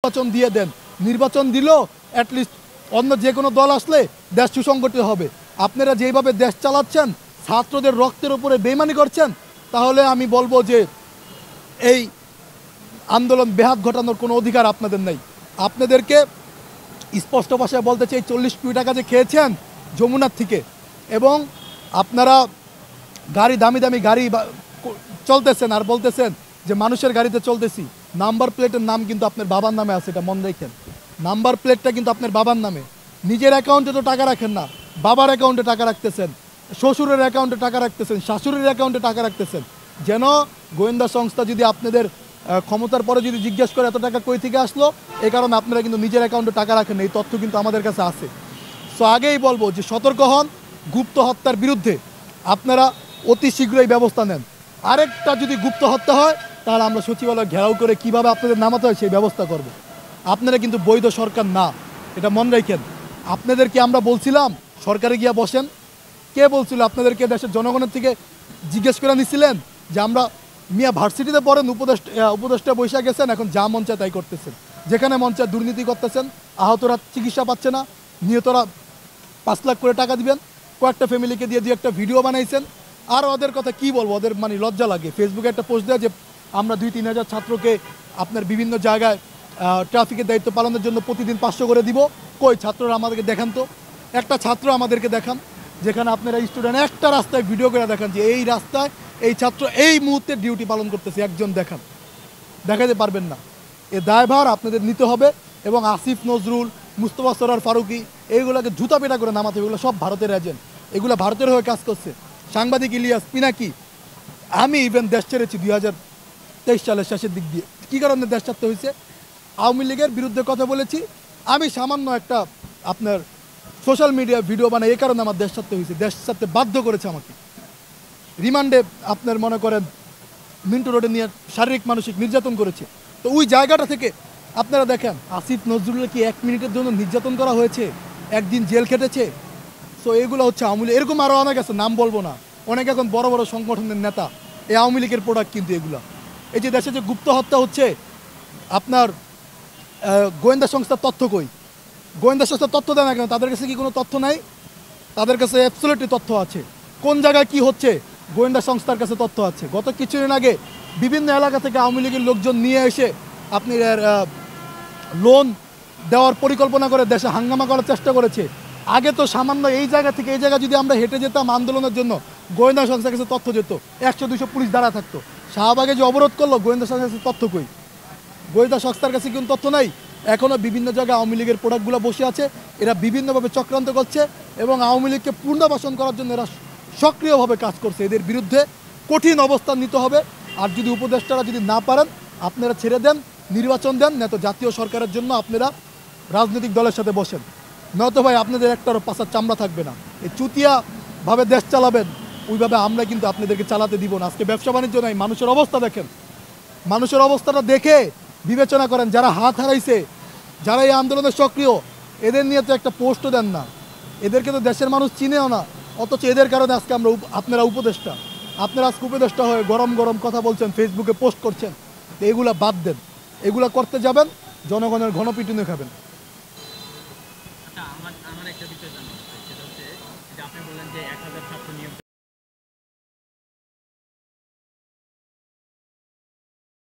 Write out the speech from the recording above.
নির্বাচন দিয়ে দেন। নির্বাচন দিলেও অ্যাটলিস্ট অন্য যে কোনো দল আসলে দেশ সুসংগঠিত হবে। আপনারা যেভাবে দেশ চালাচ্ছেন, ছাত্রদের রক্তের উপরে বেইমানি করছেন, তাহলে আমি বলবো যে এই আন্দোলন ব্যাহত ঘটানোর কোনো অধিকার আপনাদের নেই। আপনাদেরকে স্পষ্ট ভাষায় বলতে চাই, 40 কোটি টাকা যে খেয়েছেন যমুনার থেকে, এবং আপনারা গাড়ি দামি দামি গাড়ি চলতেছেন আর বলতেছেন যে মানুষের গাড়িতে চলতেছি। নাম্বার প্লেটের নাম কিন্তু আপনার বাবার নামে আছে, এটা মনে রাখেন। নাম্বার প্লেটটা কিন্তু আপনার বাবার নামে। নিজের অ্যাকাউন্টে তো টাকা রাখেন না, বাবার অ্যাকাউন্টে টাকা রাখতেছেন, শ্বশুরের অ্যাকাউন্টে টাকা রাখতেছেন, শাশুড়ির অ্যাকাউন্টে টাকা রাখতেছেন। যেন গোয়েন্দা সংস্থা যদি আপনাদের ক্ষমতার পরে যদি জিজ্ঞেস করে এত টাকা কই থেকে আসলো, এই কারণে আপনারা কিন্তু নিজের অ্যাকাউন্টে টাকা রাখেন, এই তথ্য কিন্তু আমাদের কাছে আছে। সো আগেই বলবো যে সতর্ক হন, গুপ্ত হত্যার বিরুদ্ধে আপনারা অতি শীঘ্রই ব্যবস্থা নেন। আরেকটা যদি গুপ্ত হত্যা হয়, তাহলে আমরা সচিবালয় ঘেরাও করে কিভাবে আপনাদের নামাতে হয় সেই ব্যবস্থা করব। আপনারা কিন্তু বৈধ সরকার না, এটা মনে রাখেন। আপনাদেরকে আমরা বলছিলাম সরকারে গিয়া বসেন, কে বলছিল আপনাদেরকে? দেশের জনগণের থেকে জিজ্ঞেস করে নিছিলেন যে আমরা মিয়া ভার্সিটিতে পড়েন, উপদেষ্টা বৈশা গেছেন, এখন যা মন চায় তাই করতেছেন। যেখানে মন চায় দুর্নীতি করতেছেন, আহতরা চিকিৎসা পাচ্ছে না, নিহতরা 5 লাখ করে টাকা দিবেন, কয়েকটা ফ্যামিলিকে দিয়ে একটা ভিডিও বানাইছেন। আর ওদের কথা কি বলবো, ওদের মানে লজ্জা লাগে। ফেসবুকে একটা পোস্ট দেয় যে আমরা 2-3 হাজার ছাত্রকে আপনার বিভিন্ন জায়গায় ট্রাফিকের দায়িত্ব পালনের জন্য প্রতিদিন 500 করে দিব। কই ছাত্ররা আমাদেরকে দেখান তো, একটা ছাত্র আমাদেরকে দেখান যেখানে আপনারা স্টুডেন্ট একটা রাস্তায় ভিডিও করে দেখান যে এই রাস্তায় এই ছাত্র এই মুহূর্তে ডিউটি পালন করতেছে, একজন দেখান। দেখাতে পারবেন না। এ দায়ভার আপনাদের নিতে হবে, এবং আসিফ নজরুল, মুস্তফা সরোয়ার ফারুকি এইগুলোকে জুতা পেটা করে নামাতে হবে। এগুলো সব ভারতের এজেন্ট, এগুলো ভারতের হয়ে কাজ করছে। সাংবাদিক ইলিয়াস পিনাকি, আমি ইভেন দেশ ছেড়েছি 2023 সালের শেষের দিক দিয়ে। কী কারণে দেশ ছাড়তে হয়েছে? আওয়ামী লীগের বিরুদ্ধে কথা বলেছি আমি, সামান্য একটা আপনার সোশ্যাল মিডিয়া ভিডিও বানাই, এই কারণে আমার দেশ ছাড়তে হয়েছে। দেশ ছাড়তে বাধ্য করেছে আমাকে। রিমান্ডে আপনার মনে করেন মিন্টু রোডে নিয়ে শারীরিক মানসিক নির্যাতন করেছে। তো ওই জায়গাটা থেকে আপনারা দেখেন আসিফ নজরুলকে কি 1 মিনিটের জন্য নির্যাতন করা হয়েছে, একদিন জেল খেটেছে। সো এগুলো হচ্ছে আওয়ামী লীগ। এরকম আরও অনেক আছে, নাম বলবো না। অনেক এখন বড় বড় সংগঠনের নেতা, এই আওয়ামী লীগের প্রোডাক্ট কিন্তু এগুলো। এই যে দেশে যে গুপ্ত হত্যা হচ্ছে, আপনার গোয়েন্দা সংস্থার তথ্য কই? গোয়েন্দা সংস্থার তথ্য দেয় না কেন? তাদের কাছে কি কোনো তথ্য নাই? তাদের কাছে অ্যাবসলিউটলি তথ্য আছে। কোন জায়গায় কি হচ্ছে গোয়েন্দা সংস্থার কাছে তথ্য আছে। গত কিছুদিন আগে বিভিন্ন এলাকা থেকে আওয়ামী লীগের লোকজন নিয়ে এসে আপনি লোন দেওয়ার পরিকল্পনা করে দেশে হাঙ্গামা করার চেষ্টা করেছে। আগে তো সামান্য এই জায়গা থেকে এই জায়গা যদি আমরা হেঁটে যেতাম আন্দোলনের জন্য, গোয়েন্দা সংস্থার কাছে তথ্য যেত, 100-200 পুলিশ দাঁড়া থাকতো। শাহবাগে যে অবরোধ করলো, গোয়েন্দা সংস্থার কাছে তথ্য কই? গোয়েন্দা সংস্থার কাছে কিন্তু তথ্য নাই। এখনও বিভিন্ন জায়গায় আওয়ামী লীগের প্রোডাক্টগুলো বসে আছে। এরা বিভিন্নভাবে চক্রান্ত করছে এবং আওয়ামী লীগকে পুনর্বাসন করার জন্য এরা সক্রিয়ভাবে কাজ করছে। এদের বিরুদ্ধে কঠিন অবস্থান নিতে হবে। আর যদি উপদেষ্টারা যদি না পারেন, আপনারা ছেড়ে দেন, নির্বাচন দেন, নয়তো জাতীয় সরকারের জন্য আপনারা রাজনৈতিক দলের সাথে বসেন। নয়তো ভাই আপনাদের একটারও পাশার চামড়া থাকবে না। এই চুতিয়াভাবে দেশ চালাবেন, ওইভাবে আমরা কিন্তু আপনাদেরকে চালাতে দিব না। আজকে ব্যবসা বাণিজ্য নাই, মানুষের অবস্থা দেখেন। মানুষের অবস্থাটা দেখে বিবেচনা করেন। যারা হাত হারাইছে, যারা এই আন্দোলনে সক্রিয়, এদের নিয়ে তো একটা পোস্টও দেন না। এদেরকে তো দেশের মানুষ চিনেও না, অথচ এদের কারণে আজকে আমরা আপনারা উপদেষ্টা। আপনারা আজকে উপদেষ্টা হয়ে গরম গরম কথা বলছেন, ফেসবুকে পোস্ট করছেন। এগুলা বাদ দেন। এগুলা করতে যাবেন, জনগণের ঘনপিটুনি খাবেন। আচ্ছা, আমার একটা বিষয় জানা, সেটা হচ্ছে যে আপনি বললেন যে 1000 ছাত্র নিয়োগ